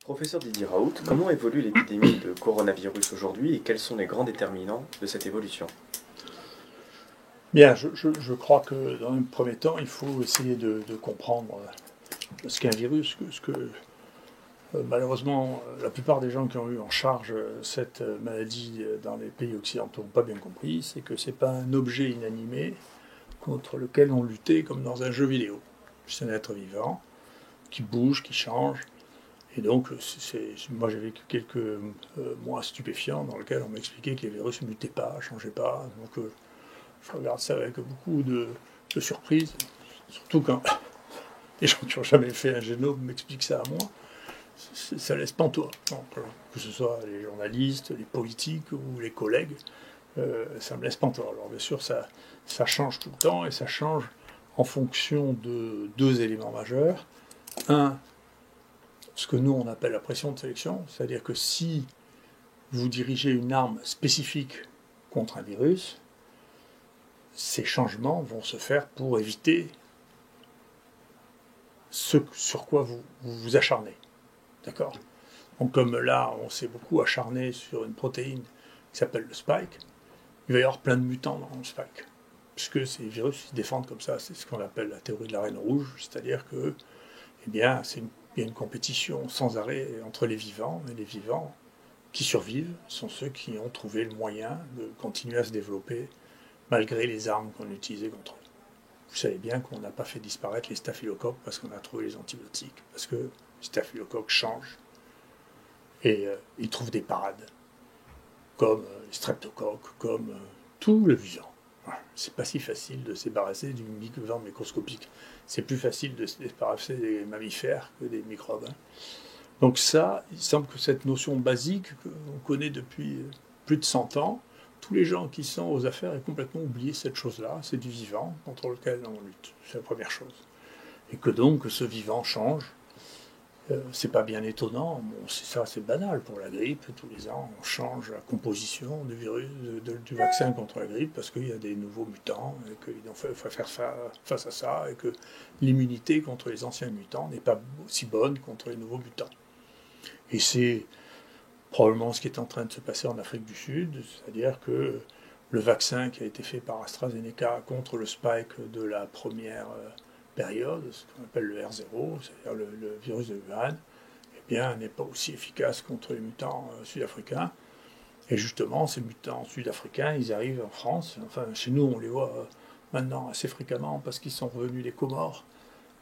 Professeur Didier Raoult, comment évolue l'épidémie de coronavirus aujourd'hui et quels sont les grands déterminants de cette évolution? Bien, je crois que dans un premier temps, il faut essayer de comprendre ce qu'est un virus, malheureusement, la plupart des gens qui ont eu en charge cette maladie dans les pays occidentaux n'ont pas bien compris, c'est que ce n'est pas un objet inanimé contre lequel on luttait comme dans un jeu vidéo. C'est un être vivant qui bouge, qui change. Et donc, moi j'ai vécu quelques mois stupéfiants dans lesquels on m'expliquait que les virus ne mutaient pas, ne changeaient pas. Donc, je regarde ça avec beaucoup de surprise, surtout quand les gens qui n'ont jamais fait un génome m'expliquent ça à moi. Ça laisse pantois. Donc, que ce soit les journalistes, les politiques ou les collègues, ça me laisse pantois. Alors bien sûr, ça change tout le temps et ça change en fonction de deux éléments majeurs. Un, ce que nous on appelle la pression de sélection, c'est-à-dire que si vous dirigez une arme spécifique contre un virus, ces changements vont se faire pour éviter ce sur quoi vous vous acharnez. D'accord? Donc comme là, on s'est beaucoup acharné sur une protéine qui s'appelle le spike, il va y avoir plein de mutants dans le spike. Puisque ces virus se défendent comme ça, c'est ce qu'on appelle la théorie de la reine rouge, c'est-à-dire que, eh bien, il y a une compétition sans arrêt entre les vivants, et les vivants qui survivent sont ceux qui ont trouvé le moyen de continuer à se développer malgré les armes qu'on utilisait contre eux. Vous savez bien qu'on n'a pas fait disparaître les staphylocoques parce qu'on a trouvé les antibiotiques, parce que les staphylocoques changent et ils trouvent des parades, comme les streptocoques, comme tout le vivant. Voilà. C'est pas si facile de se débarrasser du vivant microscopique. C'est plus facile de se débarrasser des mammifères que des microbes. Donc ça, il semble que cette notion basique qu'on connaît depuis plus de 100 ans, tous les gens qui sont aux affaires aient complètement oublié cette chose-là. C'est du vivant contre lequel on lutte. C'est la première chose. Et que donc ce vivant change. C'est pas bien étonnant. Bon, c'est banal pour la grippe. Tous les ans, on change la composition du virus, du vaccin contre la grippe parce qu'il y a des nouveaux mutants et qu'il faut faire face à ça et que l'immunité contre les anciens mutants n'est pas aussi bonne contre les nouveaux mutants. Et c'est probablement ce qui est en train de se passer en Afrique du Sud, c'est-à-dire que le vaccin qui a été fait par AstraZeneca contre le spike de la première période, ce qu'on appelle le R0, c'est-à-dire le virus de Wuhan, eh bien, n'est pas aussi efficace contre les mutants sud-africains. Et justement, ces mutants sud-africains, ils arrivent en France. Enfin, chez nous, on les voit maintenant assez fréquemment parce qu'ils sont revenus des Comores,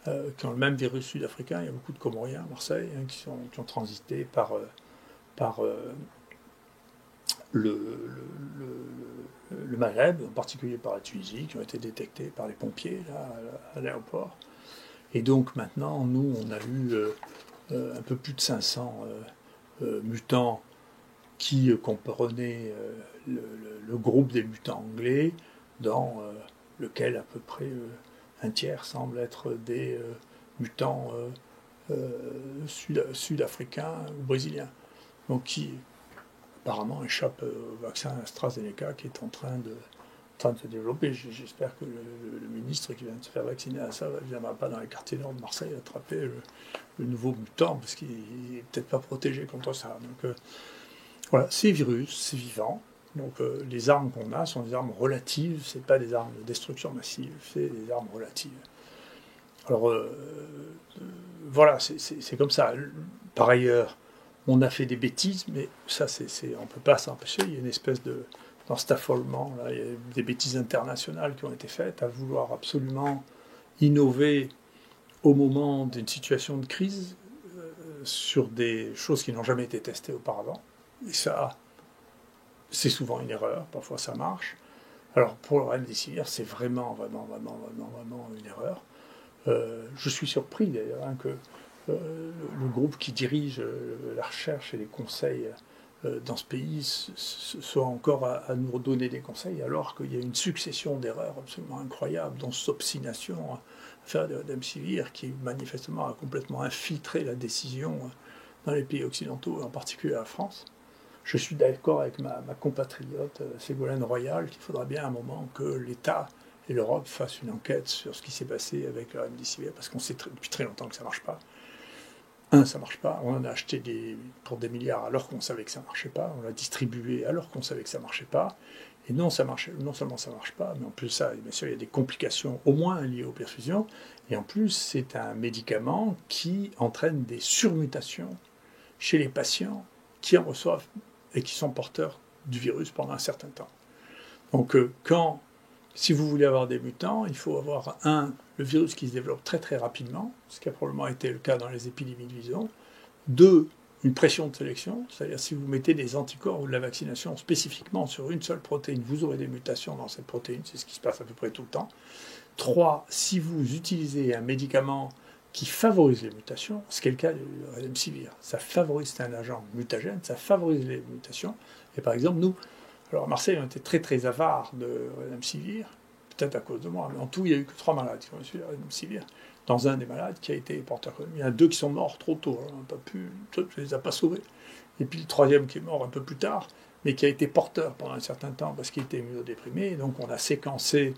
qui ont le même virus sud-africain. Il y a beaucoup de Comoriens à Marseille qui ont transité par le Maghreb, en particulier par la Tunisie, qui ont été détectés par les pompiers là, à l'aéroport. Et donc maintenant, nous, on a eu un peu plus de 500 mutants qui comprenaient le groupe des mutants anglais, dans lequel à peu près un tiers semble être des mutants sud-africains ou brésiliens. Donc qui apparemment échappe au vaccin AstraZeneca qui est en train de se développer. J'espère que le ministre qui vient de se faire vacciner à ça ne viendra pas dans les quartiers nord de Marseille attraper le nouveau mutant, parce qu'il n'est peut-être pas protégé contre ça. Donc voilà, c'est virus, c'est vivant. Donc les armes qu'on a sont des armes relatives, c'est pas des armes de destruction massive, c'est des armes relatives. Alors voilà, c'est comme ça. Par ailleurs, on a fait des bêtises, mais ça, on ne peut pas s'empêcher. Il y a une espèce dans cet affolement, là, il y a des bêtises internationales qui ont été faites à vouloir absolument innover au moment d'une situation de crise sur des choses qui n'ont jamais été testées auparavant. Et ça, c'est souvent une erreur, parfois ça marche. Alors pour le remdesivir, c'est vraiment une erreur. Je suis surpris d'ailleurs que le groupe qui dirige la recherche et les conseils dans ce pays soit encore à nous redonner des conseils, alors qu'il y a une succession d'erreurs absolument incroyables, dont cette obstination à faire de remdesivir qui manifestement a complètement infiltré la décision dans les pays occidentaux, et en particulier la France. Je suis d'accord avec ma compatriote Ségolène Royal qu'il faudra bien à un moment que l'État et l'Europe fassent une enquête sur ce qui s'est passé avec le remdesivir, parce qu'on sait depuis très longtemps que ça ne marche pas. ça marche pas. On en a acheté pour des milliards alors qu'on savait que ça marchait pas. On l'a distribué alors qu'on savait que ça marchait pas. Et non seulement ça marche pas, mais en plus ça, bien sûr, il y a des complications au moins liées aux perfusions. Et en plus, c'est un médicament qui entraîne des surmutations chez les patients qui en reçoivent et qui sont porteurs du virus pendant un certain temps. Donc, si vous voulez avoir des mutants, il faut avoir le virus qui se développe très très rapidement, ce qui a probablement été le cas dans les épidémies de vison. 2, une pression de sélection, c'est-à-dire si vous mettez des anticorps ou de la vaccination spécifiquement sur une seule protéine, vous aurez des mutations dans cette protéine, c'est ce qui se passe à peu près tout le temps. 3, si vous utilisez un médicament qui favorise les mutations, ce qui est le cas du Remdesivir, ça favorise, c'est un agent mutagène, ça favorise les mutations. Et par exemple, nous, alors à Marseille, on était très très avares de Remdesivir, peut-être à cause de moi, mais en tout, il n'y a eu que 3 malades qui ont reçu le Remdesivir. Dans un des malades qui a été porteur. Il y en a 2 qui sont morts trop tôt, on n'a pas pu, on ne les a pas sauvés. Et puis le 3e qui est mort un peu plus tard, mais qui a été porteur pendant un certain temps parce qu'il était immunodéprimé. Et donc on a séquencé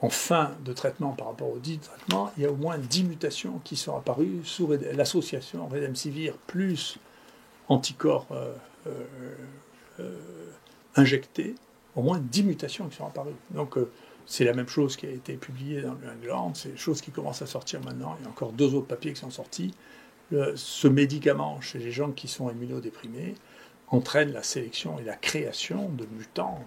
en fin de traitement par rapport au dit traitement, il y a au moins 10 mutations qui sont apparues sous l'association Remdesivir plus anticorps injectés, au moins 10 mutations qui sont apparues. Donc c'est la même chose qui a été publiée dans le New England, c'est des choses qui commencent à sortir maintenant, il y a encore 2 autres papiers qui sont sortis. Ce médicament, chez les gens qui sont immunodéprimés, entraîne la sélection et la création de mutants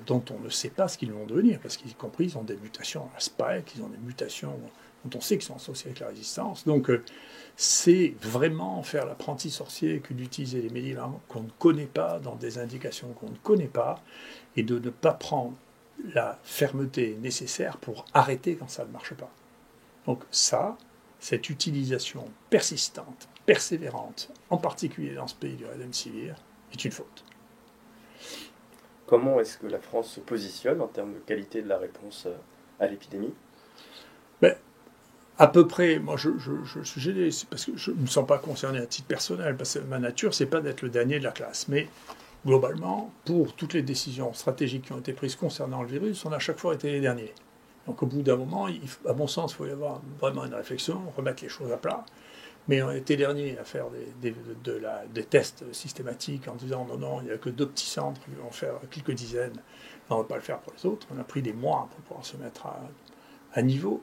dont on ne sait pas ce qu'ils vont devenir, parce qu'y compris, ils ont des mutations à la spike, ils ont des mutations dont on sait qu'ils sont associés avec la résistance. Donc c'est vraiment faire l'apprenti sorcier que d'utiliser les médicaments qu'on ne connaît pas, dans des indications qu'on ne connaît pas, et de ne pas prendre la fermeté nécessaire pour arrêter quand ça ne marche pas. Donc cette utilisation persistante, persévérante, en particulier dans ce pays du Remdesivir, est une faute. Comment est-ce que la France se positionne en termes de qualité de la réponse à l'épidémie ? À peu près, moi je suis gêné, c'est parce que je ne me sens pas concerné à titre personnel, parce que ma nature, c'est pas d'être le dernier de la classe. Mais globalement, pour toutes les décisions stratégiques qui ont été prises concernant le virus, on a à chaque fois été les derniers. Donc au bout d'un moment, à mon sens, il faut y avoir vraiment une réflexion, remettre les choses à plat. Mais on a été derniers à faire des tests systématiques en disant non, il n'y a que 2 petits centres qui vont faire quelques dizaines, on ne va pas le faire pour les autres. On a pris des mois pour pouvoir se mettre à niveau.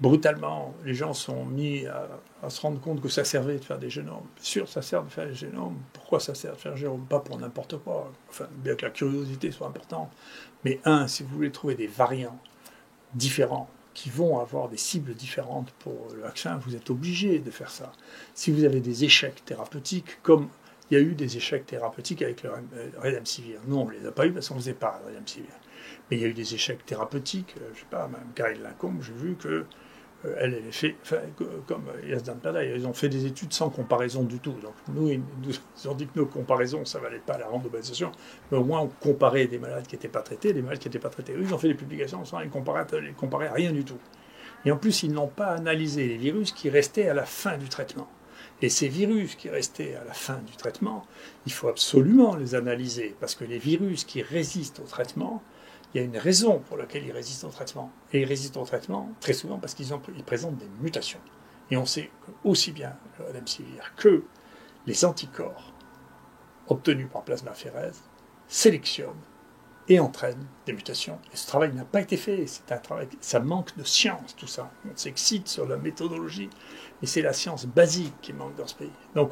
Brutalement, les gens sont mis à se rendre compte que ça servait de faire des génomes. Bien sûr, ça sert de faire des génomes. Pourquoi ça sert de faire des génomes ? Pas pour n'importe quoi. Enfin, bien que la curiosité soit importante. Mais si vous voulez trouver des variants différents qui vont avoir des cibles différentes pour le vaccin, vous êtes obligé de faire ça. Si vous avez des échecs thérapeutiques, comme il y a eu des échecs thérapeutiques avec le Remdesivir. Nous, on ne les a pas eu parce qu'on ne faisait pas le Remdesivir. Mais il y a eu des échecs thérapeutiques. Je ne sais pas, même Karine Lacombe, j'ai vu que elle fait, comme Yazdan Padaï, ils ont fait des études sans comparaison du tout. Donc nous, ils ont dit que nos comparaisons, ça ne valait pas la randomisation, mais au moins on comparait des malades qui n'étaient pas traités, des malades qui n'étaient pas traités. Eux, ils ont fait des publications sans les comparer à rien du tout. Et en plus, ils n'ont pas analysé les virus qui restaient à la fin du traitement. Et ces virus qui restaient à la fin du traitement, il faut absolument les analyser, parce que les virus qui résistent au traitement, il y a une raison pour laquelle ils résistent au traitement. Et ils résistent au traitement très souvent parce qu'ils présentent des mutations. Et on sait aussi bien le Remdesivir que les anticorps obtenus par plasmaphéreses sélectionnent et entraînent des mutations. Et ce travail n'a pas été fait. C'est un travail, ça manque de science, tout ça. On s'excite sur la méthodologie, mais c'est la science basique qui manque dans ce pays. Donc,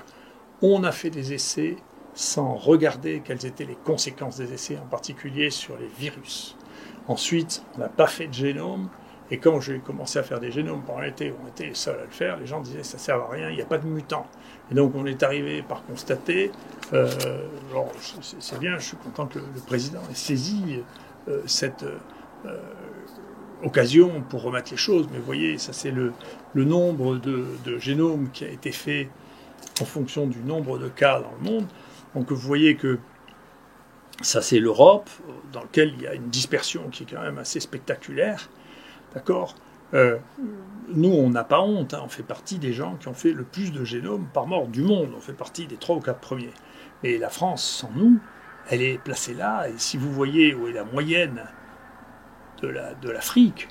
on a fait des essais sans regarder quelles étaient les conséquences des essais, en particulier sur les virus. Ensuite, on n'a pas fait de génome, et quand j'ai commencé à faire des génomes pendant l'été, où on était les seuls à le faire, les gens disaient ça ne sert à rien, il n'y a pas de mutants. Et donc on est arrivé par constater, alors c'est bien, je suis content que le président ait saisi cette occasion pour remettre les choses, mais vous voyez, ça c'est le nombre de génomes qui a été fait en fonction du nombre de cas dans le monde. Donc vous voyez que ça c'est l'Europe, dans laquelle il y a une dispersion qui est quand même assez spectaculaire. D'accord ? Nous, on n'a pas honte, hein, on fait partie des gens qui ont fait le plus de génomes par mort du monde. On fait partie des 3 ou 4 premiers. Mais la France, sans nous, elle est placée là. Et si vous voyez où est la moyenne de l'Afrique,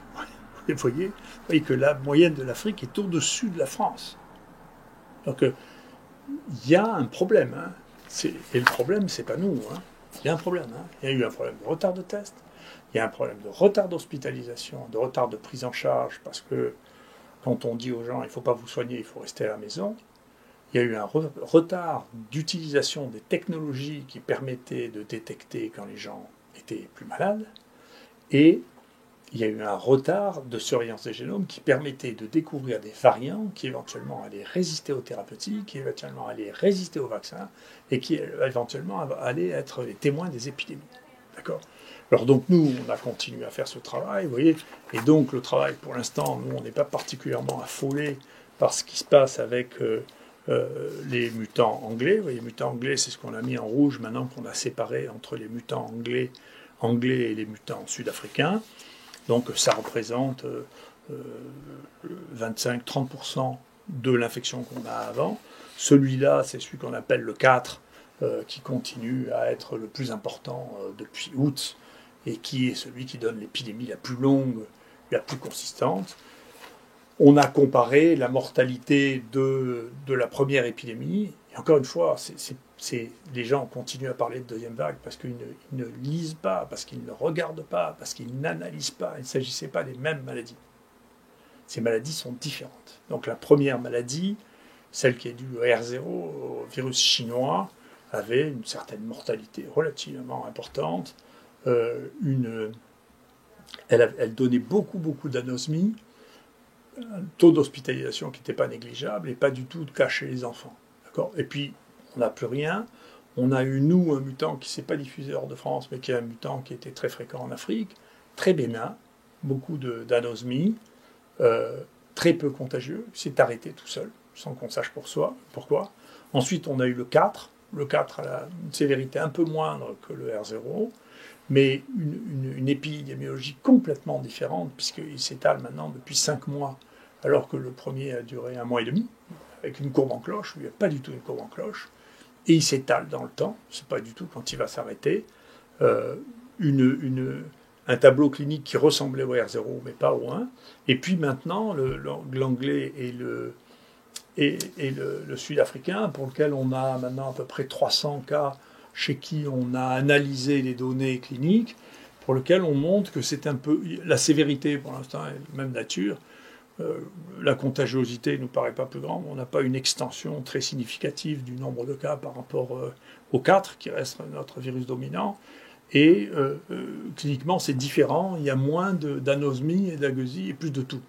vous voyez que la moyenne de l'Afrique est au-dessus de la France. Donc, il y a un problème. Hein. Et le problème, c'est pas nous. Hein. Il y a un problème. Hein. Il y a eu un problème de retard de test. Il y a un problème de retard d'hospitalisation, de retard de prise en charge, parce que quand on dit aux gens il ne faut pas vous soigner, il faut rester à la maison, il y a eu un retard d'utilisation des technologies qui permettaient de détecter quand les gens étaient plus malades, et il y a eu un retard de surveillance des génomes qui permettait de découvrir des variants qui éventuellement allaient résister aux thérapeutiques, qui éventuellement allaient résister aux vaccins, et qui éventuellement allaient être les témoins des épidémies. D'accord ? Alors donc nous, on a continué à faire ce travail, vous voyez, et donc le travail, pour l'instant, nous, on n'est pas particulièrement affolés par ce qui se passe avec les mutants anglais. Vous voyez, les mutants anglais, c'est ce qu'on a mis en rouge maintenant qu'on a séparé entre les mutants anglais et les mutants sud-africains. Donc ça représente 25-30% de l'infection qu'on a avant. Celui-là, c'est celui qu'on appelle le 4, qui continue à être le plus important depuis août, et qui est celui qui donne l'épidémie la plus longue, la plus consistante. On a comparé la mortalité de la première épidémie, et encore une fois, les gens continuent à parler de deuxième vague parce qu'ils ne lisent pas, parce qu'ils ne regardent pas, parce qu'ils n'analysent pas. Il ne s'agissait pas des mêmes maladies. Ces maladies sont différentes. Donc la première maladie, celle qui est due au R0, au virus chinois, avait une certaine mortalité relativement importante. Elle donnait beaucoup d'anosmie, un taux d'hospitalisation qui n'était pas négligeable et pas du tout de cas chez les enfants. D'accord ? Et puis, on n'a plus rien. On a eu, nous, un mutant qui ne s'est pas diffusé hors de France, mais qui est un mutant qui était très fréquent en Afrique, très bénin, beaucoup d'anosmie, très peu contagieux, s'est arrêté tout seul, sans qu'on sache pourquoi. Ensuite, on a eu le 4. Le 4 a une sévérité un peu moindre que le R0, mais une épidémiologie complètement différente, puisqu'il s'étale maintenant depuis 5 mois, alors que le premier a duré 1 mois et demi, avec une courbe en cloche. Il n'y a pas du tout une courbe en cloche, et il s'étale dans le temps, c'est pas du tout quand il va s'arrêter. Un tableau clinique qui ressemblait au R0, mais pas au 1. Et puis maintenant, l'anglais et le sud-africain, pour lequel on a maintenant à peu près 300 cas chez qui on a analysé les données cliniques, pour lequel on montre que c'est un peu... La sévérité, pour l'instant, est de même nature. La contagiosité ne nous paraît pas plus grande. On n'a pas une extension très significative du nombre de cas par rapport au 4, qui reste notre virus dominant. Et cliniquement, c'est différent. Il y a moins d'anosmie et d'agueusie et plus de tout.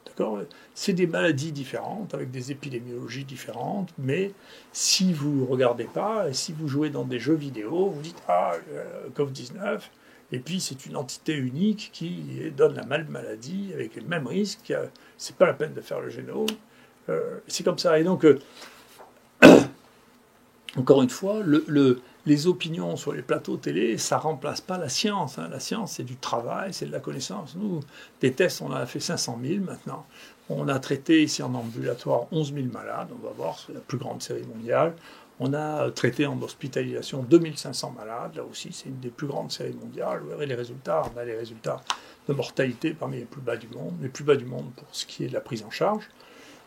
D'accord ? C'est des maladies différentes, avec des épidémiologies différentes, mais si vous ne regardez pas, et si vous jouez dans des jeux vidéo, vous dites « Ah, Covid-19 », et puis c'est une entité unique qui donne la même maladie, avec les mêmes risques, c'est pas la peine de faire le génome, c'est comme ça. Et donc, encore une fois, les opinions sur les plateaux télé, ça ne remplace pas la science. Hein. La science, c'est du travail, c'est de la connaissance. Nous, des tests, on en a fait 500 000 maintenant. On a traité ici en ambulatoire 11 000 malades, on va voir, c'est la plus grande série mondiale. On a traité en hospitalisation 2500 malades, là aussi, c'est une des plus grandes séries mondiales. Vous verrez les résultats, on a les résultats de mortalité parmi les plus bas du monde pour ce qui est de la prise en charge.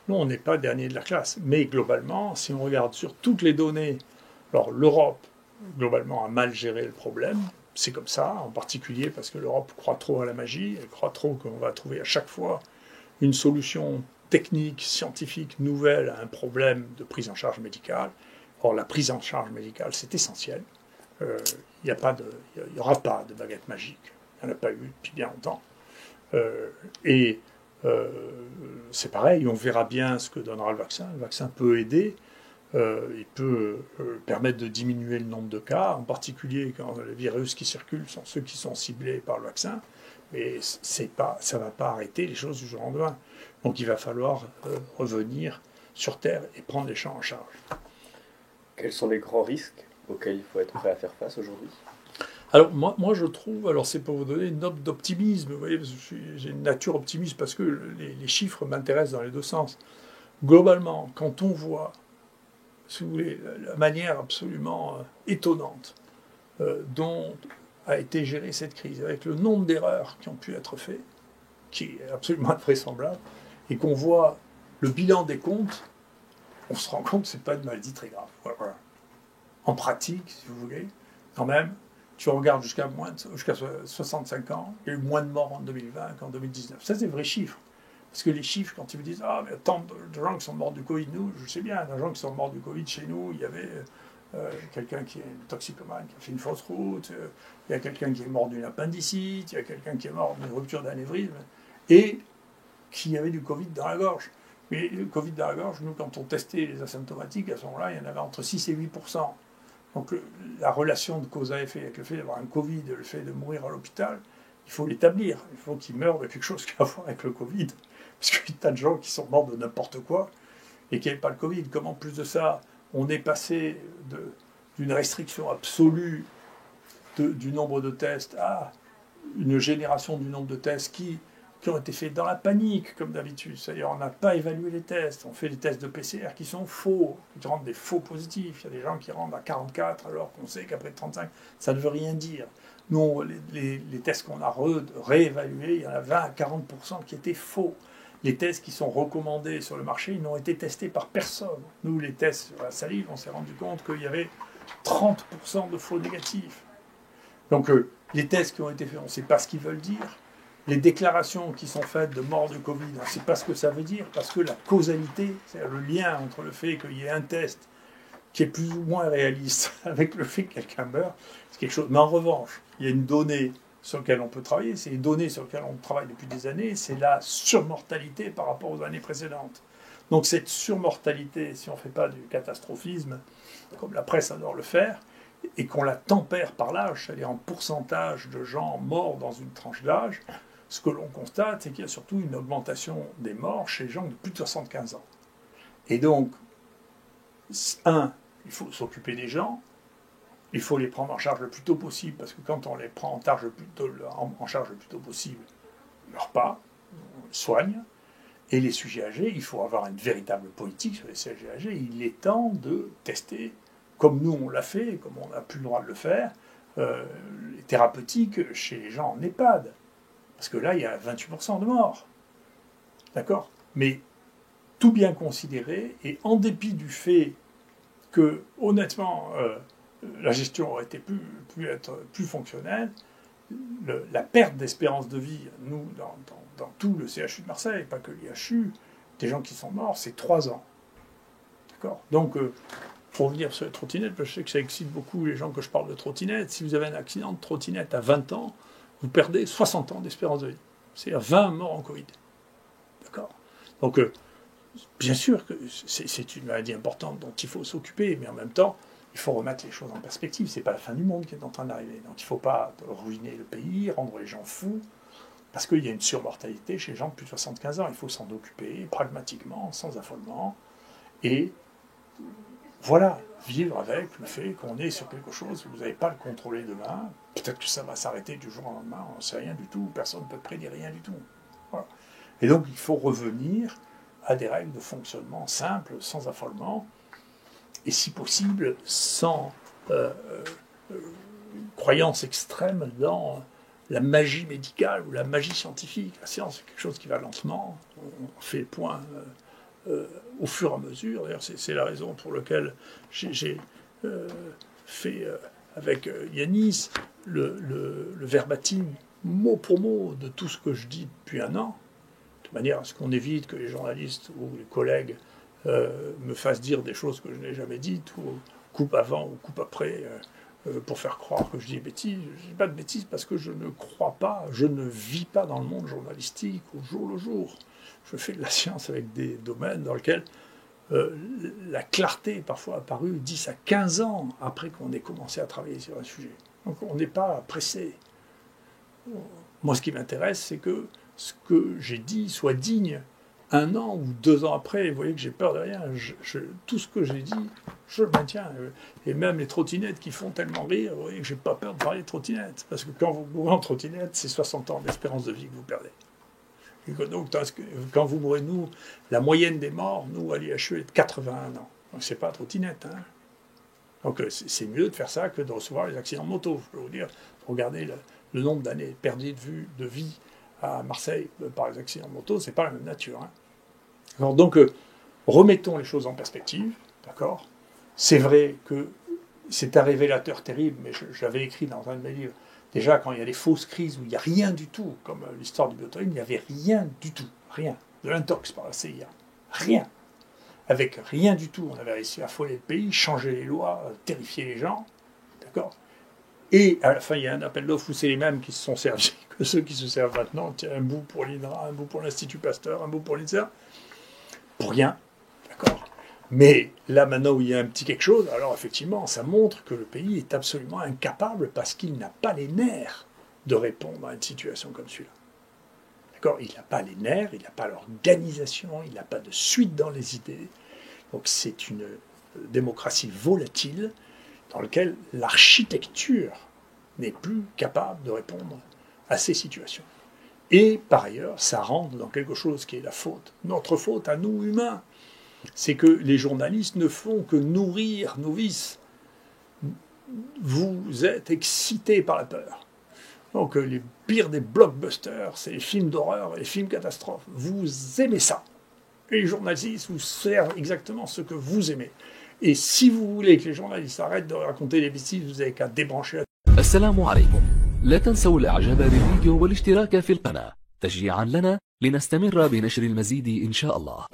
Nous, on n'est pas dernier de la classe. Mais globalement, si on regarde sur toutes les données, alors l'Europe, globalement, a mal géré le problème. C'est comme ça, en particulier parce que l'Europe croit trop à la magie, elle croit trop qu'on va trouver à chaque fois une solution technique, scientifique, nouvelle à un problème de prise en charge médicale. Or, la prise en charge médicale, c'est essentiel. Il n'y aura pas de baguette magique. Il n'y en a pas eu depuis bien longtemps. C'est pareil, on verra bien ce que donnera le vaccin. Le vaccin peut aider. Il peut permettre de diminuer le nombre de cas, en particulier quand les virus qui circulent sont ceux qui sont ciblés par le vaccin, mais ça ne va pas arrêter les choses du jour au lendemain. Donc il va falloir revenir sur Terre et prendre les gens en charge. Quels sont les grands risques auxquels il faut être prêt à faire face aujourd'hui ? Alors moi je trouve, alors c'est pour vous donner une note d'optimisme, vous voyez, parce que j'ai une nature optimiste parce que les chiffres m'intéressent dans les deux sens. Globalement, quand on voit, si vous voulez, la manière absolument étonnante dont a été gérée cette crise, avec le nombre d'erreurs qui ont pu être faites, qui est absolument invraisemblable, et qu'on voit le bilan des comptes, on se rend compte que ce n'est pas une maladie très grave. Voilà. En pratique, si vous voulez, quand même, tu regardes jusqu'à 65 ans, il y a eu moins de morts en 2020 qu'en 2019. Ça, c'est des vrais chiffres. Parce que les chiffres, quand ils vous disent « Ah, mais tant de gens qui sont morts du Covid, nous, je sais bien, des gens qui sont morts du Covid chez nous, il y avait quelqu'un qui est toxicomane, qui a fait une fausse route, il y a quelqu'un qui est mort d'une appendicite, il y a quelqu'un qui est mort d'une rupture d'anévrisme, et qui avait du Covid dans la gorge. » Mais le Covid dans la gorge, nous, quand on testait les asymptomatiques, à ce moment-là, il y en avait entre 6 et 8%. Donc la relation de cause à effet avec le fait d'avoir un Covid et le fait de mourir à l'hôpital, il faut l'établir. Il faut qu'ils meurent de quelque chose qui a à voir avec le Covid. Parce qu'il y a des tas de gens qui sont morts de n'importe quoi et qui n'avaient pas le Covid. Comme en plus de ça, on est passé d'une restriction absolue du nombre de tests à une génération du nombre de tests qui ont été faits dans la panique, comme d'habitude. C'est-à-dire, on n'a pas évalué les tests. On fait des tests de PCR qui sont faux, qui rendent des faux positifs. Il y a des gens qui rendent à 44 alors qu'on sait qu'après 35, ça ne veut rien dire. Nous, les tests qu'on a réévalués, il y en a 20 à 40% qui étaient faux. Les tests qui sont recommandés sur le marché, ils n'ont été testés par personne. Nous, les tests sur la salive, on s'est rendu compte qu'il y avait 30% de faux négatifs. Donc, les tests qui ont été faits, on ne sait pas ce qu'ils veulent dire. Les déclarations qui sont faites de mort de Covid, on ne sait pas ce que ça veut dire, parce que la causalité, c'est-à-dire le lien entre le fait qu'il y ait un test qui est plus ou moins réaliste avec le fait que quelqu'un meurt, c'est quelque chose. Mais en revanche, il y a une donnée sur laquelle on peut travailler, c'est les données sur lesquelles on travaille depuis des années, c'est la surmortalité par rapport aux années précédentes. Donc cette surmortalité, si on ne fait pas du catastrophisme, comme la presse adore le faire, et qu'on la tempère par l'âge, c'est-à-dire en pourcentage de gens morts dans une tranche d'âge, ce que l'on constate, c'est qu'il y a surtout une augmentation des morts chez les gens de plus de 75 ans. Et donc, il faut s'occuper des gens, il faut les prendre en charge le plus tôt possible, parce que quand on les prend en charge le plus tôt possible, ils ne meurent pas, on les soigne. Et les sujets âgés, il faut avoir une véritable politique sur les sujets âgés. Il est temps de tester, comme nous on l'a fait, comme on n'a plus le droit de le faire, les thérapeutiques chez les gens en EHPAD. Parce que là, il y a 28% de morts. D'accord ? Mais tout bien considéré, et en dépit du fait que, honnêtement, la gestion aurait été pu être plus fonctionnelle, la perte d'espérance de vie, nous, dans tout le CHU de Marseille, pas que l'IHU, des gens qui sont morts, c'est 3 ans. D'accord ? Donc, pour revenir sur les trottinettes, parce que je sais que ça excite beaucoup les gens que je parle de trottinette, si vous avez un accident de trottinette à 20 ans, vous perdez 60 ans d'espérance de vie. C'est-à-dire 20 morts en Covid. D'accord ? Donc, bien sûr que c'est une maladie importante dont il faut s'occuper, mais en même temps, il faut remettre les choses en perspective. Ce n'est pas la fin du monde qui est en train d'arriver. Donc il ne faut pas ruiner le pays, rendre les gens fous, parce qu'il y a une surmortalité chez les gens de plus de 75 ans. Il faut s'en occuper pragmatiquement, sans affolement, et voilà, vivre avec le fait qu'on est sur quelque chose, vous n'avez pas le contrôler demain, peut-être que ça va s'arrêter du jour au lendemain, on ne sait rien du tout, personne ne peut prédire rien du tout. Voilà. Et donc il faut revenir à des règles de fonctionnement simples, sans affolement, et si possible, sans croyance extrême dans la magie médicale ou la magie scientifique. La science, c'est quelque chose qui va lentement, on fait le point au fur et à mesure. D'ailleurs, c'est la raison pour laquelle j'ai fait avec Yanis le verbatim, mot pour mot, de tout ce que je dis depuis un an, de manière à ce qu'on évite que les journalistes ou les collègues me fassent dire des choses que je n'ai jamais dites, ou coupe avant ou coupe après, pour faire croire que je dis des bêtises. Je ne dis pas de bêtises parce que je ne crois pas, je ne vis pas dans le monde journalistique au jour le jour. Je fais de la science avec des domaines dans lesquels la clarté est parfois apparue 10 à 15 ans après qu'on ait commencé à travailler sur un sujet. Donc on n'est pas pressé. Moi, ce qui m'intéresse, c'est que ce que j'ai dit soit digne 1 an ou 2 ans après. Vous voyez que j'ai peur de rien. Tout ce que j'ai dit, je le maintiens. Et même les trottinettes qui font tellement rire, vous voyez que j'ai pas peur de parler de trottinettes. Parce que quand vous mourrez en trottinette, c'est 60 ans d'espérance de vie que vous perdez. Et donc, quand vous mourrez, nous, la moyenne des morts, nous, à l'IHU, est de 81 ans. Donc, c'est pas trottinette. Hein. Donc, c'est mieux de faire ça que de recevoir les accidents de moto. Je peux vous dire, regardez le nombre d'années perdues de vie à Marseille par les accidents de moto, c'est pas la même nature. Hein. Alors, donc, remettons les choses en perspective, d'accord? C'est vrai que c'est un révélateur terrible, mais j'avais écrit dans un de mes livres, déjà quand il y a des fausses crises où il n'y a rien du tout, comme l'histoire du Botolim, il n'y avait rien du tout, rien. De l'intox par la CIA, rien. Avec rien du tout, on avait réussi à affoler le pays, changer les lois, terrifier les gens, d'accord? Et à la fin, il y a un appel d'offres où c'est les mêmes qui se sont servis que ceux qui se servent maintenant. Tiens, un bout pour l'INRA, un bout pour l'Institut Pasteur, un bout pour l'INSERM. Pour rien, d'accord? Mais là, maintenant où il y a un petit quelque chose, alors effectivement, ça montre que le pays est absolument incapable parce qu'il n'a pas les nerfs de répondre à une situation comme celui-là. D'accord? Il n'a pas les nerfs, il n'a pas l'organisation, il n'a pas de suite dans les idées. Donc c'est une démocratie volatile dans laquelle l'architecture n'est plus capable de répondre à ces situations. Et par ailleurs, ça rentre dans quelque chose qui est la faute, notre faute à nous humains. C'est que les journalistes ne font que nourrir nos vices. Vous êtes excités par la peur. Donc les pires des blockbusters, c'est les films d'horreur et les films catastrophes. Vous aimez ça. Et les journalistes vous servent exactement ce que vous aimez. Et si vous voulez que les journalistes arrêtent de raconter des bêtises, vous n'avez qu'à débrancher la... السلام عليكم. لا تنسوا الاعجاب بالفيديو والاشتراك في القناة تشجيعا لنا لنستمر بنشر المزيد إن شاء الله.